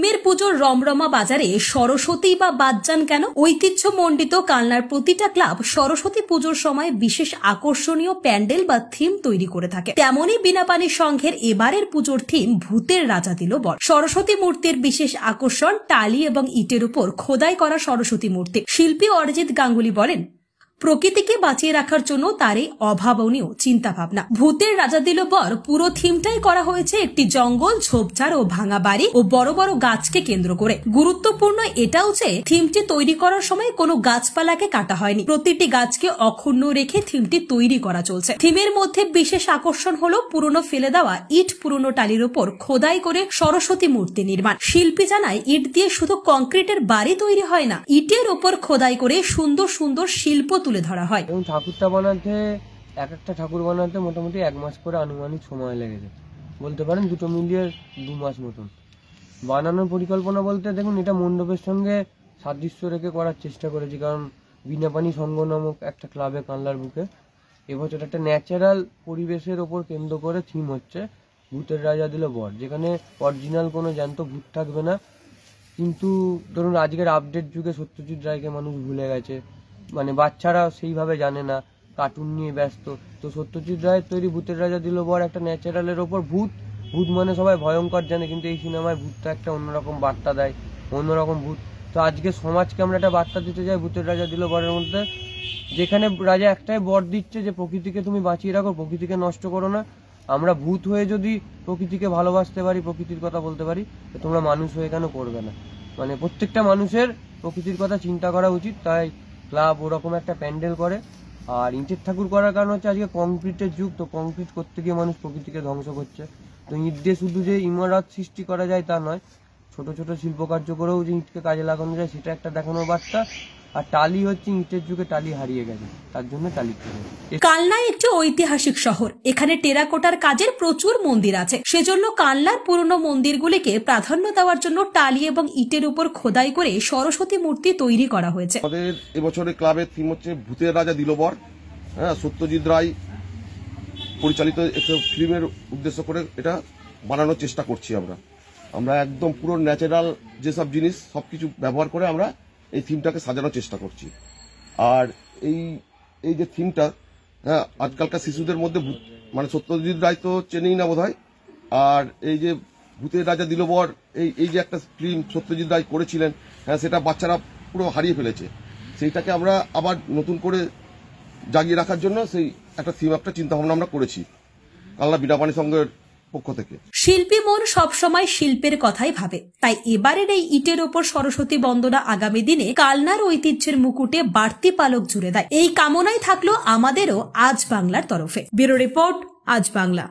থিমের পুজোর রমরমা বাজারে সরস্বতী বা বাদ যান কেন? ঐতিহ্যমণ্ডিত কালনার প্রতিটা ক্লাব সরস্বতী পুজোর সময় বিশেষ আকর্ষণীয় প্যান্ডেল বা থিম তৈরি করে থাকে। তেমনই বিনাপানি সংঘের এবারের পুজোর থিম ভূতের রাজা দিল বর। সরস্বতী মূর্তির বিশেষ আকর্ষণ টালি এবং ইটের উপর খোদাই করা সরস্বতী মূর্তি। শিল্পী অরিজিৎ গাঙ্গুলি বলেন, প্রকৃতিকে বাঁচিয়ে রাখার জন্য তার এই অভাবনীয় চিন্তা ভাবনা। ভূতের রাজা দিল বর পুরো থিমটাই করা হয়েছে একটি জঙ্গল, ঝোপঝাড় ও ভাঙা বাড়ি ও বড় বড় গাছকে কেন্দ্র করে। গুরুত্বপূর্ণ এটাও যে থিমটি তৈরি করার সময় কোনো গাছপালাকে কাটা হয়নি, প্রতিটি গাছকে অক্ষুণ্ণ রেখে থিমটি তৈরি করা চলছে। থিমের মধ্যে বিশেষ আকর্ষণ হলো পুরনো ফেলে দেওয়া ইট পুরনো টালির উপর খোদাই করে সরস্বতী মূর্তি নির্মাণ। শিল্পী জানায়, ইট দিয়ে শুধু কংক্রিটের বাড়ি তৈরি হয় না, ইটের উপর খোদাই করে সুন্দর সুন্দর শিল্প তুলে ধরা হয়। এবং ঠাকুরটা বানাতে একটা ঠাকুর বানাতে মোটামুটি 1 মাস করে আনুমানিক সময় লেগেছে, বলতে পারেন দুটো মিলিয়ে 2 মাস মতন। বানানোর পরিকল্পনা বলতে দেখুন, এটা মণ্ডপের সঙ্গে সাদৃশ্য রেখে করার চেষ্টা করেছি, কারণ বিনাপানি সংঘ নামক একটা ক্লাবে কানলার বুকে এবছর একটা ন্যাচারাল পরিবেশের ওপর কেন্দ্র করে থিম হচ্ছে ভূতের রাজা দিল বর, যেখানে অরিজিনাল কোনো জ্যান্ত ভূত থাকবে না। কিন্তু ধরুন আজকের আপডেট যুগে সত্যজিৎ রায়কে মানুষ ভুলে গেছে, মানে বাচ্চারা সেইভাবে জানে না, কার্টুন নিয়ে ব্যস্ত। তো সত্যজিৎ রায়ের তৈরি ভূতের রাজা দিল বর একটা ন্যাচারালের ওপর ভূত মানে সবাই ভয়ঙ্কর জানে, কিন্তু এই সিনেমায় ভূতটা একটা অন্যরকম বার্তা দেয়, অন্যরকম ভূত। তো আজকে সমাজকে আমরা একটা বার্তা দিতে চাই ভূতের রাজা দিল বরের মধ্যে, যেখানে রাজা একটাই বর দিচ্ছে যে প্রকৃতিকে তুমি বাঁচিয়ে রাখো, প্রকৃতিকে নষ্ট করো না। আমরা ভূত হয়ে যদি প্রকৃতিকে ভালোবাসতে পারি, প্রকৃতির কথা বলতে পারি, তো তোমরা মানুষ হয়ে কেন করবে না? মানে প্রত্যেকটা মানুষের প্রকৃতির কথা চিন্তা করা উচিত। তাই ক্লাব ওরকম একটা প্যান্ডেল করে। আর ইটের ঠাকুর করার কারণ হচ্ছে আজকে কংক্রিটের যুগ, তো কংক্রিট করতে গিয়ে মানুষ প্রকৃতিকে ধ্বংস করছে। তো ইট দিয়ে শুধু যে ইমারত সৃষ্টি করা যায় তা নয়, ছোট ছোট শিল্পকার্য করেও যে ইটকে কাজে লাগানো যায় সেটা একটা দেখানোর বার্তা। আর টালি হচ্ছে ইটের যুগে টালি হারিয়ে গেছে, তার জন্য টালি। কালনা একটি ঐতিহাসিক শহর, এখানে টেরাকোটার কাজের প্রচুর মন্দির আছে। সেজন্য কালনার পুরনো মন্দিরগুলিকে প্রাধান্য দেওয়ার জন্য টালি এবং ইটের উপর খোদাই করে সরস্বতী মূর্তি তৈরি করা হয়েছে। আমাদের এবছরের ক্লাবের থিম হচ্ছে ভূতের রাজা দিল বর। সত্যজিৎ রায় পরিচালিত একটা ফিল্মের উদ্দেশ্য করে এটা বানানোর চেষ্টা করছি। আমরা একদম পুরো ন্যাচারাল যেসব জিনিস সবকিছু ব্যবহার করে আমরা এই থিমটাকে সাজানোর চেষ্টা করছি। আর এই যে থিমটা, আজকালকার শিশুদের মধ্যে মানে সত্যজিৎ রায় তো চেনেই না বোধহয়। আর এই যে ভূতের রাজা দিল বর, এই যে একটা ফিল্ম সত্যজিৎ রায় করেছিলেন, সেটা বাচ্চারা পুরো হারিয়ে ফেলেছে। সেইটাকে আমরা আবার নতুন করে জাগিয়ে রাখার জন্য সেই একটা থিম, একটা চিন্তা ভাবনা আমরা করেছি কালনা বিনাপানি সংঘের পক্ষ থেকে। শিল্পী মন সবসময় শিল্পের কথাই ভাবে, তাই এবারের এই ইটের ওপর সরস্বতী বন্দনা আগামী দিনে কালনার ঐতিহ্যের মুকুটে বাড়তি পালক জুড়ে দেয়, এই কামনাই থাকলো আমাদেরও আজ বাংলার তরফে। ব্যুরো রিপোর্ট, আজ বাংলা।